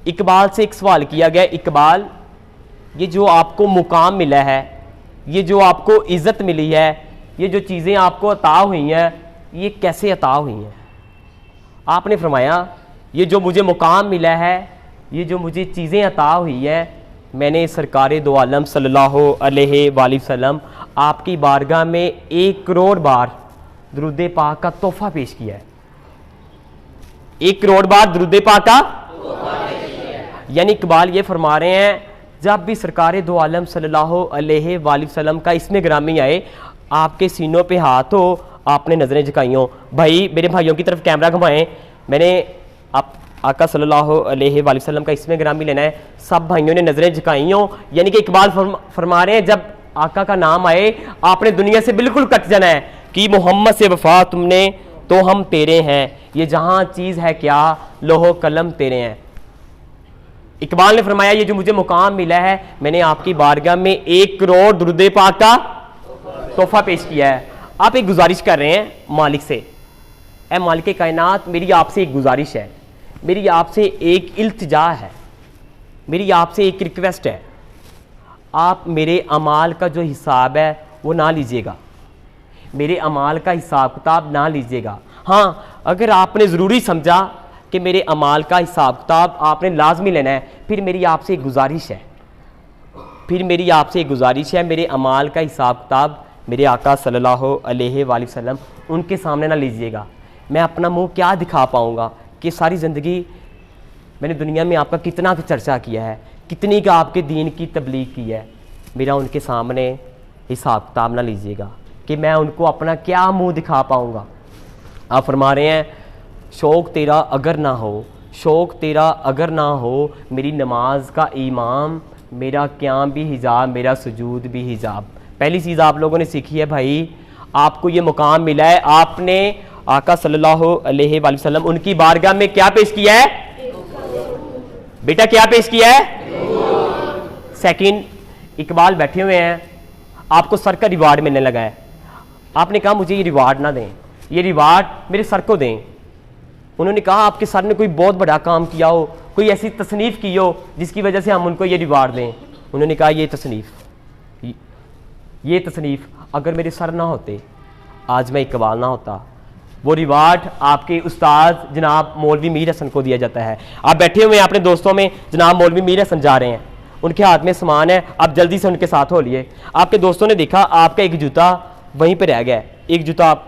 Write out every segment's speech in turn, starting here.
इकबाल से एक सवाल किया गया, इकबाल ये जो आपको मुकाम मिला है, ये जो आपको इज़्ज़त मिली है, ये जो चीज़ें आपको अता हुई हैं, ये कैसे अता हुई हैं? आपने फरमाया ये जो मुझे मुकाम मिला है, ये जो मुझे चीज़ें अता हुई हैं, मैंने सरकार दो आलम सल्लल्लाहु अलैहि वसल्लम आपकी बारगाह में 1 करोड़ बार दुरूद पाक का तोहफा पेश किया है। 1 करोड़ बार दुरूद पाक का यानी इकबाल ये फरमा रहे हैं जब भी सरकार दो आलम सल्लल्लाहु अलैहि वसल्लम का इसमें ग्रामी आए, आपके सीनों पे हाथ हो, आपने नज़रें झुकाई हो। भाई मेरे भाइयों की तरफ कैमरा घुमाएं, मैंने आप आका सल्लल्लाहु अलैहि वसल्लम का इसमें ग्रामी लेना है, सब भाइयों ने नज़रें झुकाई हो। यानी कि इकबाल फरमा रहे हैं जब आका का नाम आए आपने दुनिया से बिल्कुल कट जाना है कि मोहम्मद से वफा तुमने तो हम तेरे हैं, ये जहाँ चीज़ है क्या लोहो कलम तेरे हैं। इकबाल ने फरमाया ये जो मुझे मुकाम मिला है, मैंने आपकी बारगाह में 1 करोड़ दुरूद पाक का तोहफा पेश किया है। आप एक गुजारिश कर रहे हैं मालिक से, ए मालिक कायनात मेरी आपसे एक गुजारिश है, मेरी आपसे एक इल्तिजा है, मेरी आपसे एक रिक्वेस्ट है, आप मेरे अमाल का जो हिसाब है वो ना लीजिएगा, मेरे अमाल का हिसाब किताब ना लीजिएगा। हाँ, अगर आपने ज़रूरी समझा कि मेरे अमाल का हिसाब किताब आपने लाजमी लेना है, फिर मेरी आपसे एक गुजारिश है, मेरे अमाल का हिसाब किताब मेरे आका सल्लल्लाहु अलैहि वसल्लम उनके सामने ना लीजिएगा। मैं अपना मुंह क्या दिखा पाऊँगा कि सारी ज़िंदगी मैंने दुनिया में आपका कितना चर्चा किया है, कितनी का आपके दीन की तबलीग की है, मेरा उनके सामने हिसाब किताब ना लीजिएगा कि मैं उनको अपना क्या मुंह दिखा पाऊँगा। आप फरमा रहे हैं शौक़ तेरा अगर ना हो, मेरी नमाज का इमाम, मेरा क़याम भी हिजाब, मेरा सुजूद भी हिजाब। पहली चीज़ आप लोगों ने सीखी है भाई, आपको ये मुकाम मिला है, आपने आका सल्लल्लाहु अलैहि वसल्लम उनकी बारगाह में क्या पेश किया है बेटा, क्या पेश किया है? सेकंड, इकबाल बैठे हुए हैं, आपको सर का रिवार्ड मिलने लगा है, आपने कहा मुझे ये रिवार्ड ना दें, ये रिवार्ड मेरे सर को दें। उन्होंने कहा आपके सर ने कोई बहुत बड़ा काम किया हो, कोई ऐसी तसनीफ़ की हो जिसकी वजह से हम उनको ये रिवार्ड दें। उन्होंने कहा ये तसनीफ़ अगर मेरे सर ना होते, आज मैं इकबाल ना होता, वो रिवार्ड आपके उस्ताद जनाब मौलवी मीर हसन को दिया जाता है। आप बैठे हुए हैं अपने दोस्तों में, जनाब मौलवी मीर हसन जा रहे हैं, उनके हाथ में सामान है, आप जल्दी से उनके साथ हो लिए। आपके दोस्तों ने देखा आपका एक जूता वहीं पर रह गया, एक जूता आप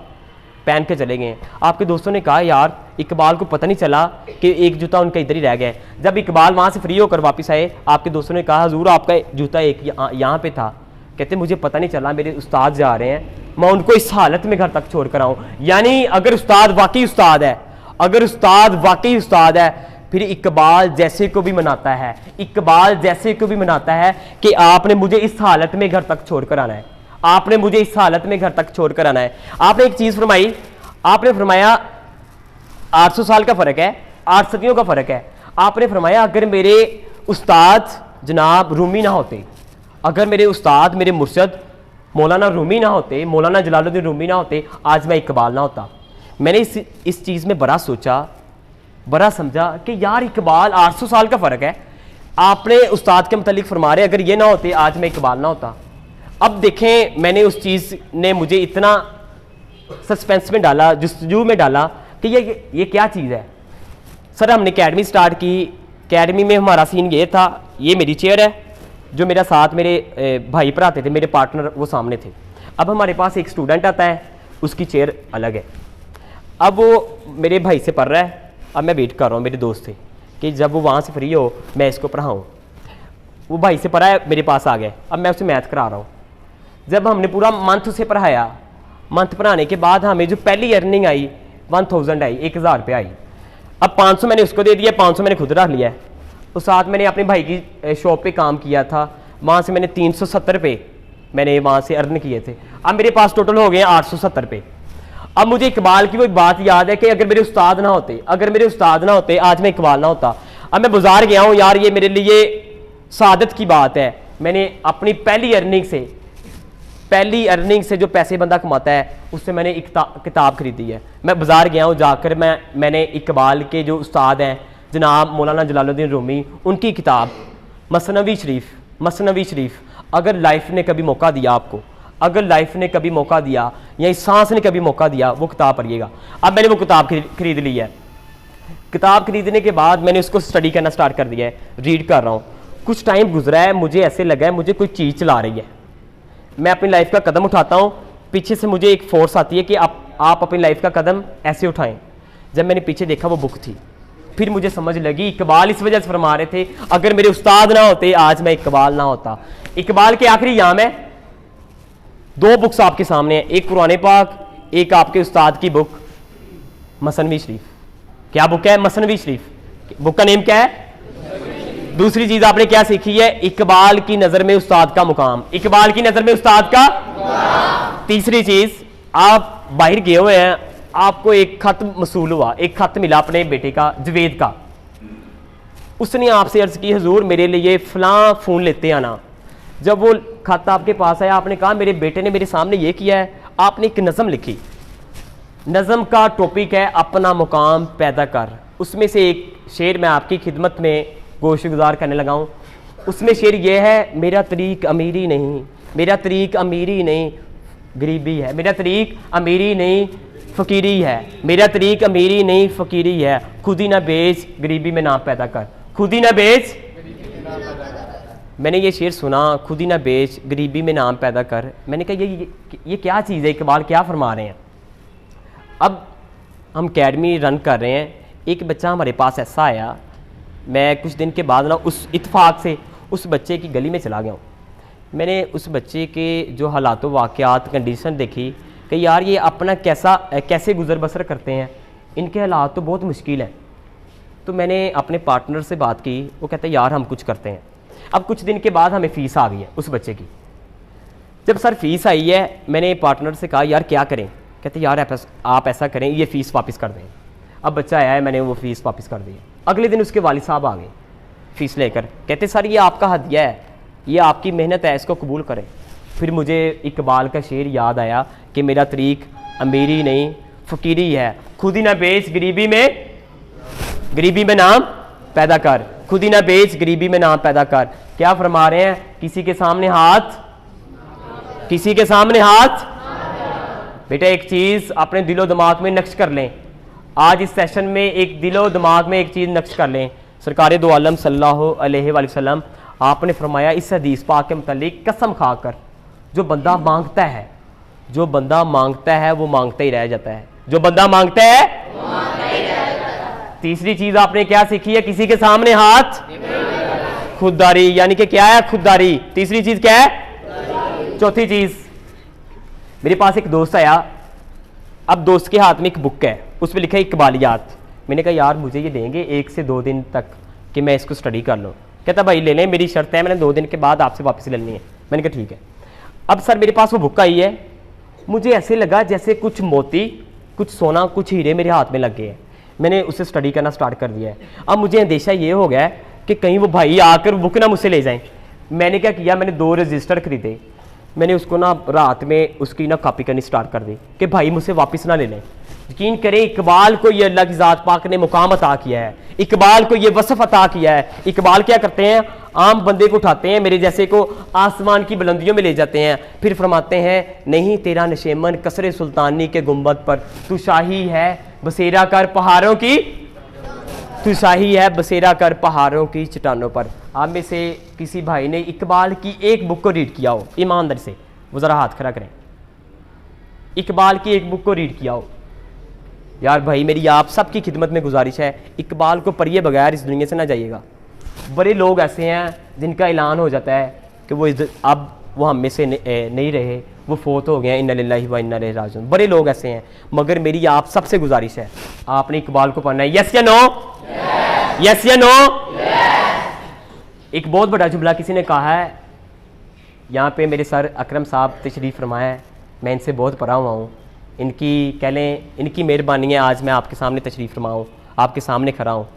पहन के चले गए। आपके दोस्तों ने कहा यार इकबाल को पता नहीं चला कि एक जूता उनका इधर ही रह गया। जब इकबाल वहाँ से फ्री होकर वापस आए, आपके दोस्तों ने कहा हुजूर आपका जूता एक यहाँ पे था। कहते मुझे पता नहीं चला, मेरे उस्ताद जा रहे हैं, मैं उनको इस हालत में घर तक छोड़ कर आऊँ। यानी अगर उस्ताद वाकई उस्ताद है, फिर इकबाल जैसे को भी मनाता है, कि आपने मुझे इस हालत में घर तक छोड़ कर आना है, आपने एक चीज़ फरमाई, आपने फरमाया 800 साल का फ़र्क है, 8 सदियों का फ़र्क है। आपने फरमाया अगर मेरे उस्ताद जनाब रूमी ना होते, अगर मेरे उस्ताद मेरे मुर्शद मौलाना रूमी ना होते, मौलाना जलालुद्दीन रूमी ना होते, आज मैं इकबाल ना होता। मैंने इस चीज़ में बड़ा सोचा, बड़ा समझा कि यार इकबाल 800 साल का फ़र्क है, आपने उस्ताद के मतलब फरमा रहे अगर ये ना होते आज मैं इकबाल ना होता। अब देखें मैंने उस चीज़ ने मुझे इतना सस्पेंस में डाला, जस्तजू में डाला कि ये क्या चीज़ है। सर हमने अकेडमी स्टार्ट की, अकेडमी में हमारा सीन ये था, ये मेरी चेयर है, जो मेरा साथ मेरे भाई पढ़ाते थे, मेरे पार्टनर वो सामने थे। अब हमारे पास एक स्टूडेंट आता है, उसकी चेयर अलग है, अब वो मेरे भाई से पढ़ रहा है, अब मैं वेट कर रहा हूँ मेरे दोस्त से कि जब वो वहाँ से फ्री हो मैं इसको पढ़ाऊँ। वो भाई से पढ़ा है, मेरे पास आ गया, अब मैं उसे मैथ करा रहा हूँ। जब हमने पूरा मंथ उसे पढ़ाया, मंथ पढ़ाने के बाद हमें जो पहली अर्निंग आई 1000 आई, 1000 रुपये आई। अब 500 मैंने उसको दे दिया, 500 मैंने खुद रख लिया है। उस साथ मैंने अपने भाई की शॉप पे काम किया था, वहाँ से मैंने 370 रुपये मैंने वहाँ से अर्न किए थे। अब मेरे पास टोटल हो गए 870 रुपये। अब मुझे इकबाल की वो एक बात याद है कि अगर मेरे उस्ताद ना होते, आज मैं इकबाल ना होता। अब मैं बाजार गया हूँ यार, ये मेरे लिए सादत की बात है, मैंने अपनी पहली अर्निंग से जो पैसे बंदा कमाता है उससे मैंने एक किताब खरीदी है। मैं बाजार गया हूँ, जाकर मैंने इकबाल के जो उस्ताद हैं जनाब मौलाना जलालुद्दीन रूमी, उनकी किताब मसनवी शरीफ, अगर लाइफ ने कभी मौका दिया आपको, अगर लाइफ ने कभी मौका दिया या इस सांस ने कभी मौका दिया, वो किताब पढ़िएगा। अब मैंने वो किताब खरीद ली है। किताब खरीदने के बाद मैंने उसको स्टडी करना स्टार्ट कर दिया है, रीड कर रहा हूँ। कुछ टाइम गुजरा है, मुझे ऐसे लगा है मुझे कोई चीज़ चला रही है। मैं अपनी लाइफ का कदम उठाता हूँ, पीछे से मुझे एक फोर्स आती है कि आप अपनी लाइफ का कदम ऐसे उठाएं। जब मैंने पीछे देखा वो बुक थी, फिर मुझे समझ लगी इकबाल इस वजह से फरमा रहे थे, अगर मेरे उस्ताद ना होते आज मैं इकबाल ना होता। इकबाल के आखिरी याम है, 2 बुक्स आपके सामने है, एक कुरान पाक, एक आपके उस्ताद की बुक मसनवी शरीफ। क्या बुक है? मसनवी शरीफ। बुक का नेम क्या है? दूसरी चीज आपने क्या सीखी है? इकबाल की नजर में उस्ताद का मुकाम, इकबाल की नजर में उस्ताद का। तीसरी चीज, आप बाहर गए हुए हैं, आपको एक खत मसूल हुआ, एक खत मिला अपने बेटे का, जवेद का। उसने आपसे अर्ज की हुजूर मेरे लिए फलां फोन लेते आना। जब वो खत आपके पास आया, आपने कहा मेरे बेटे ने मेरे सामने ये किया है। आपने एक नज़म लिखी, नज़म का टॉपिक है अपना मुकाम पैदा कर। उसमें से एक शेर मैं आपकी खिदमत में गोशगुजार करने लगा हूँ। उसमें शेर ये है, मेरा तरीक अमीरी नहीं, मेरा तरीक अमीरी नहीं गरीबी है, मेरा तरीक अमीरी नहीं फ़कीरी है, मेरा तरीक अमीरी नहीं फ़कीरी है, खुद ही ना बेच गरीबी में नाम पैदा कर, खुद ही ना बेच। मैंने ये शेर सुना, खुद ही ना बेच गरीबी में नाम पैदा कर। मैंने कहा ये क्या चीज़ है, इकबाल क्या फरमा रहे हैं। अब हम अकेडमी रन कर रहे हैं, एक बच्चा हमारे पास ऐसा आया, मैं कुछ दिन के बाद ना उस इत्फाक से उस बच्चे की गली में चला गया हूँ। मैंने उस बच्चे के जो हालात वाक़यात कंडीशन देखी कि यार ये अपना कैसे गुजर बसर करते हैं, इनके हालात तो बहुत मुश्किल हैं। तो मैंने अपने पार्टनर से बात की, वो कहते हैं यार हम कुछ करते हैं। अब कुछ दिन के बाद हमें फ़ीस आ गई है उस बच्चे की। जब सर फीस आई है, मैंने पार्टनर से कहा यार क्या करें। कहते यार आप ऐसा करें, ये फ़ीस वापस कर दें। अब बच्चा आया है, मैंने वो फ़ीस वापस कर दी। अगले दिन उसके वालिद साहब आ गए फ़ीस लेकर, कहते सर ये आपका हदिया है, ये आपकी मेहनत है, इसको कबूल करें। फिर मुझे इकबाल का शेर याद आया कि मेरा तरीक अमीरी नहीं फ़कीरी है, खुद ही ना बेच गरीबी में नाम पैदा कर, खुद ही ना बेच गरीबी में नाम पैदा कर। क्या फरमा रहे हैं? किसी के सामने हाथ, किसी के सामने हाथ। बेटा एक चीज़ अपने दिलो दिमाग में नक्श कर लें, आज इस सेशन में एक दिलो दिमाग में एक चीज़ नक्श कर लें। सरकार दो आलम सल्लल्लाहु अलैहि वसल्लम आपने फरमाया इस हदीस पाक के मुतालिक, कसम खाकर जो बंदा मांगता है, जो बंदा मांगता है वो मांगता ही रह जाता है, जो बंदा मांगता है मांगता ही रह जाता है। तीसरी चीज़ आपने क्या सीखी है? किसी के सामने हाथ, खुददारी, यानी कि क्या है? खुददारी। तीसरी चीज़ क्या है? चौथी चीज़, मेरे पास एक दोस्त आया, अब दोस्त के हाथ में एक बुक है, उसमें लिखा है इकबालियात। मैंने कहा यार मुझे ये देंगे 1 से 2 दिन तक कि मैं इसको स्टडी कर लूँ। कहता भाई ले लें, मेरी शर्त है, मैंने 2 दिन के बाद आपसे वापस लेनी है। मैंने कहा ठीक है। अब सर मेरे पास वो बुक आई है, मुझे ऐसे लगा जैसे कुछ मोती, कुछ सोना, कुछ हीरे मेरे हाथ में लग गए हैं। मैंने उसे स्टडी करना स्टार्ट कर दिया है। अब मुझे अंदेशा ये हो गया कि कहीं वो भाई आकर बुक ना मुझसे ले जाएं। मैंने क्या किया, मैंने 2 रजिस्टर खरीदे, मैंने उसको ना रात में उसकी ना कॉपी करनी स्टार्ट कर दी कि भाई मुझसे वापस ना ले लें। यकीन करें इकबाल को ये अल्लाह की ज़ात पाक ने मुकाम अता किया है, इकबाल को ये वसफ़ अता किया है। इकबाल क्या करते हैं? आम बंदे को उठाते हैं, मेरे जैसे को आसमान की बुलंदियों में ले जाते हैं, फिर फरमाते हैं नहीं तेरा नशेमन कसरे सुल्तानी के गुंबद पर, तू शाही है बसेरा कर पहाड़ों की, तू शाही है बसेरा कर पहाड़ों की चट्टानों पर। आप में से किसी भाई ने इकबाल की एक बुक को रीड किया हो, ईमानदारी से वो ज़रा हाथ खड़ा करें। इकबाल की एक बुक को रीड किया हो। यार भाई मेरी आप सबकी खिदमत में गुजारिश है, इकबाल को पढ़िए बगैर इस दुनिया से ना जाइएगा। बड़े लोग ऐसे हैं जिनका ऐलान हो जाता है कि अब वो हम में से नहीं रहे, वो फोत हो गए, इन्ना लिल्लाहि व इन्ना इलैहि राजिऊन। बड़े लोग ऐसे हैं, मगर मेरी आप सबसे गुजारिश है आपने इकबाल को पढ़ना है। यस या नो? यस या नो? एक बहुत बड़ा जुमला किसी ने कहा है, यहाँ पे मेरे सर अकरम साहब तशरीफ़ फरमाया है, मैं इनसे बहुत पढ़ा हुआ हूँ, इनकी कह लें इनकी मेहरबानी है आज मैं आपके सामने तशरीफ़ फरमा हूँ, आपके सामने खड़ा हूँ।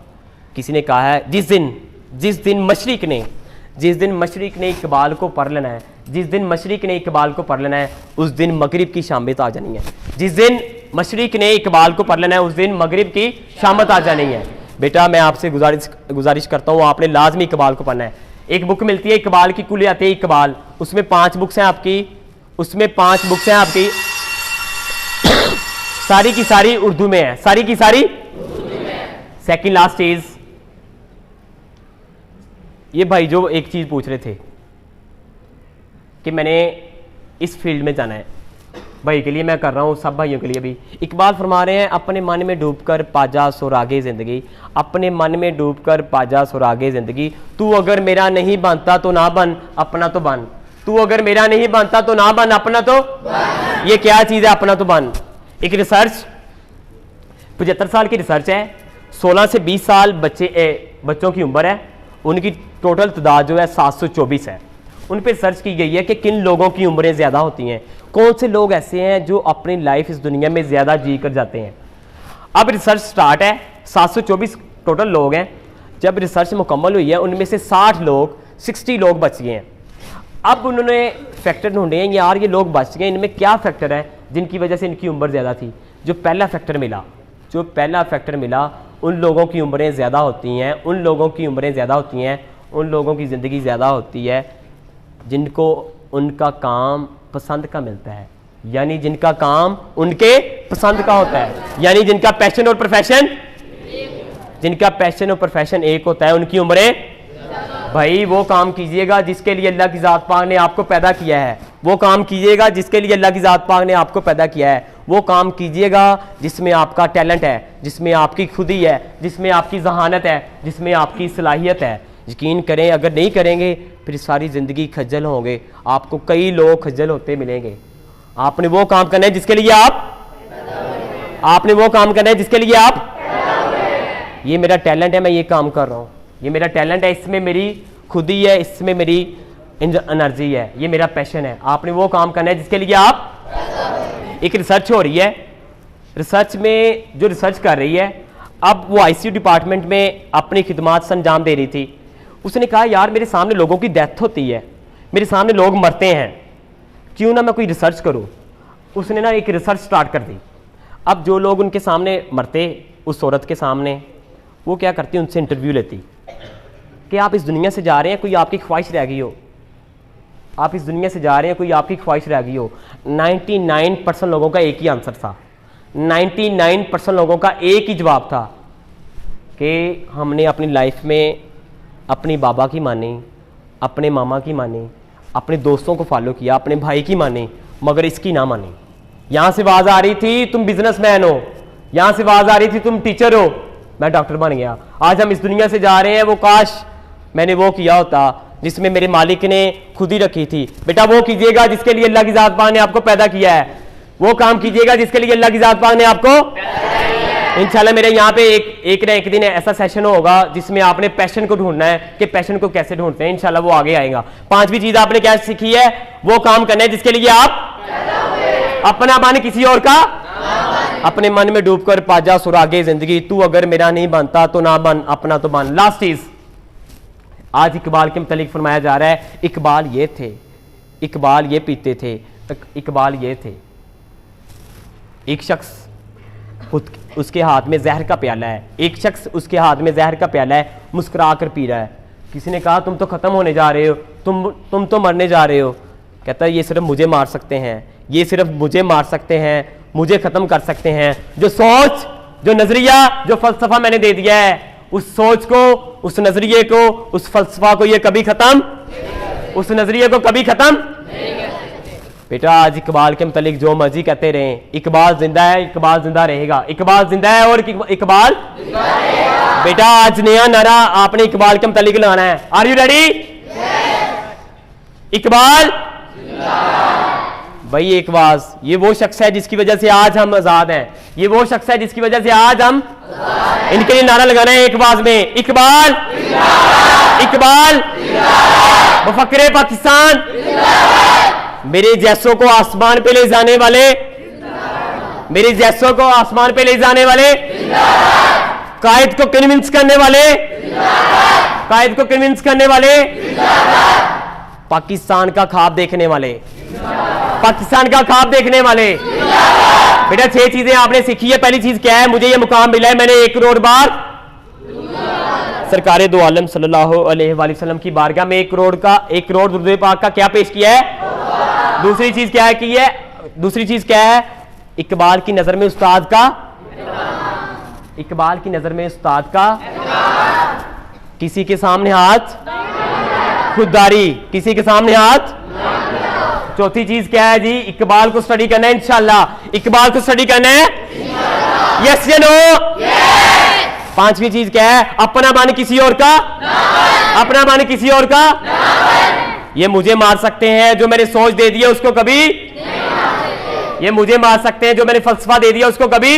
किसी ने कहा है जिस दिन मशरिक ने इकबाल को पढ़ लेना है, जिस दिन मशरिक ने इकबाल को पढ़ लेना है उस दिन मगरिब की शामत आ जानी है। जिस दिन मशरिक ने इकबाल को पढ़ लेना है उस दिन मगरिब की शामत आ जानी है। बेटा मैं आपसे गुजारिश करता हूँ, आपने लाजमी इकबाल को पढ़ना है। एक बुक मिलती है इकबाल की, कुल आते इकबाल, उसमें 5 बुक्स हैं आपकी, उसमें 5 बुक्स हैं आपकी, सारी की सारी उर्दू में है, सारी की सारी सेकंड लास्ट चीज, ये भाई जो एक चीज पूछ रहे थे कि मैंने इस फील्ड में जाना है, भाई के लिए मैं कर रहा हूं, सब भाइयों के लिए भी। इकबाल फरमा रहे हैं अपने मन में डूबकर पाजा सुरागे जिंदगी, अपने मन में डूबकर पाजा सुरागे जिंदगी, तू अगर मेरा नहीं बनता तो ना बन, अपना तो बन, तू अगर मेरा नहीं बनता तो ना बन, अपना तो बन। ये क्या चीज है अपना तो बन? एक रिसर्च 75 साल की रिसर्च है, 16 से 20 साल बच्चों की उम्र है, उनकी टोटल तादाद जो है 724 है। उन पर रिसर्च की गई है कि किन लोगों की उम्रें ज़्यादा होती हैं, कौन से लोग ऐसे हैं जो अपनी लाइफ इस दुनिया में ज़्यादा जी कर जाते हैं। अब रिसर्च स्टार्ट है, 724 टोटल लोग हैं। जब रिसर्च मुकम्मल हुई है उनमें से 60 लोग बच गए हैं। अब उन्होंने फैक्टर ढूंढे हैं, यार ये लोग बच गए, इनमें क्या फैक्टर है जिनकी वजह से इनकी उम्र ज़्यादा थी। जो पहला फैक्टर मिला, उन लोगों की उम्रें ज़्यादा होती हैं, उन लोगों की ज़िंदगी ज़्यादा होती है जिनको उनका काम पसंद का मिलता है, यानी जिनका काम उनके पसंद का होता है, यानी जिनका पैशन और प्रोफेशन एक होता है, उनकी उम्रें। भाई वो काम कीजिएगा जिसके लिए अल्लाह की ज़ात पाक ने आपको पैदा किया है, वो काम कीजिएगा जिसके लिए अल्लाह की ज़ात पाक ने आपको पैदा किया है, वो काम कीजिएगा जिसमें आपका टैलेंट है, जिसमें आपकी खुदी है, जिसमें आपकी जहानत है, जिसमें आपकी सलाहियत है। यकीन करें अगर नहीं करेंगे फिर सारी ज़िंदगी खज्जल होंगे, आपको कई लोग खज्जल होते मिलेंगे। आपने वो काम करना है जिसके लिए ये मेरा टैलेंट है, मैं ये काम कर रहा हूँ, ये मेरा टैलेंट है, इसमें मेरी खुदी है, इसमें मेरी एनर्जी है, ये मेरा पैशन है। आपने वो काम करना है जिसके लिए एक रिसर्च हो रही है, रिसर्च में जो रिसर्च कर रही है, अब वो आईसीयू डिपार्टमेंट में अपनी खिदमात से अंजाम दे रही थी। उसने कहा यार मेरे सामने लोगों की डेथ होती है, मेरे सामने लोग मरते हैं, क्यों ना मैं कोई रिसर्च करूं। उसने ना एक रिसर्च स्टार्ट कर दी। अब जो लोग उनके सामने मरते, उस औरत के सामने, वो क्या करती, उनसे इंटरव्यू लेती कि आप इस दुनिया से जा रहे हैं, कोई आपकी ख्वाहिश रह गई हो, आप इस दुनिया से जा रहे हैं, कोई आपकी ख्वाहिश रह गई हो। 99% लोगों का एक ही आंसर था, 99% लोगों का एक ही जवाब था कि हमने अपनी लाइफ में अपनी बाबा की मानी, अपने मामा की मानी, अपने दोस्तों को फॉलो किया, अपने भाई की मानी, मगर इसकी ना मानी। यहाँ से आवाज़ आ रही थी तुम बिजनेसमैन हो, यहाँ से आवाज़ आ रही थी तुम टीचर हो, मैं डॉक्टर बन गया। आज हम इस दुनिया से जा रहे हैं, वो काश मैंने वो किया होता जिसमें मेरे मालिक ने खुद ही रखी थी। बेटा वो कीजिएगा जिसके लिए अल्लाह की ज़ात पाक ने आपको पैदा किया है, वो काम कीजिएगा जिसके लिए अल्लाह की ज़ात पाक ने आपको। इंशाल्लाह मेरे यहाँ पे एक ना एक दिन ऐसा सेशन होगा जिसमें आपने पैशन को ढूंढना है कि पैशन को कैसे ढूंढते हैं, इंशाल्लाह वो आगे आएगा। 5वीं चीज आपने क्या सीखी है, वो काम करना है जिसके लिए आप अपना बन, किसी और का। अपने मन में डूबकर पाजा सुरागे जिंदगी, तू अगर मेरा नहीं बनता तो ना बन, अपना तो बन। लास्ट चीज आज इकबाल के मुतालिक फरमाया जा रहा है, इकबाल ये थे, इकबाल ये पीते थे, इकबाल ये थे। एक शख्स उसके हाथ में जहर का प्याला है, एक शख्स उसके हाथ में जहर का प्याला है, मुस्कुरा कर पी रहा है। किसी ने कहा तुम तो खत्म होने जा रहे हो, तुम तो मरने जा रहे हो। कहता है ये सिर्फ मुझे मार सकते हैं, ये सिर्फ मुझे मार सकते हैं, मुझे खत्म कर सकते हैं। जो सोच, जो नजरिया, जो फलसफा मैंने दे दिया है, उस सोच को, उस नजरिए को, उस फलसफा को ये कभी खत्म, उस नजरिए को कभी खत्म। बेटा आज इकबाल के मुतालिक जो मर्जी कहते रहें, इकबाल जिंदा है, इकबाल जिंदा रहेगा, इकबाल जिंदा है और इकबाल बेटा आज नया नारा आपने इकबाल के मुतालिक लगाना है। Are you ready? इकबाल भाई एक आवाज, ये वो शख्स है जिसकी वजह से आज हम आजाद हैं, ये वो शख्स है जिसकी वजह से आज हम, इनके लिए नारा लगाना है एक आवाज में, इकबाल इकबाल मुफक्किर पाकिस्तान, मेरे जैसों को आसमान पे ले जाने वाले, मेरे जैसों को आसमान पे ले जाने वाले, कायद को कन्विंस करने वाले, कायद को कन्विंस करने वाले, पाकिस्तान का ख्वाब देखने वाले, पाकिस्तान का ख्वाब देखने वाले। बेटा 6 चीजें आपने सीखी है। पहली चीज क्या है, मुझे ये मुकाम मिला है, मैंने 1 करोड़ बार सरकारे दो आलम सल्लल्लाहु अलैहि वसल्लम की बारगाह में 1 करोड़ दुरूद पाक का क्या पेश किया है? दूसरी चीज क्या है की है? दूसरी चीज क्या है? इकबाल की नजर में उस्ताद का, इकबाल की नजर में उस्ताद का किसी के सामने हाथ, खुददारी, किसी के सामने हाथ। चौथी चीज क्या है जी? इकबाल को स्टडी करना है इंशाल्लाह, इकबाल को स्टडी करना है, यस या नो? पांचवी चीज क्या है? अपना मन किसी और का, अपना मन किसी और का। ये मुझे मार सकते हैं जो मैंने सोच दे दिया उसको कभी, ये मुझे मार सकते हैं जो मैंने फलसफा दे दिया उसको कभी।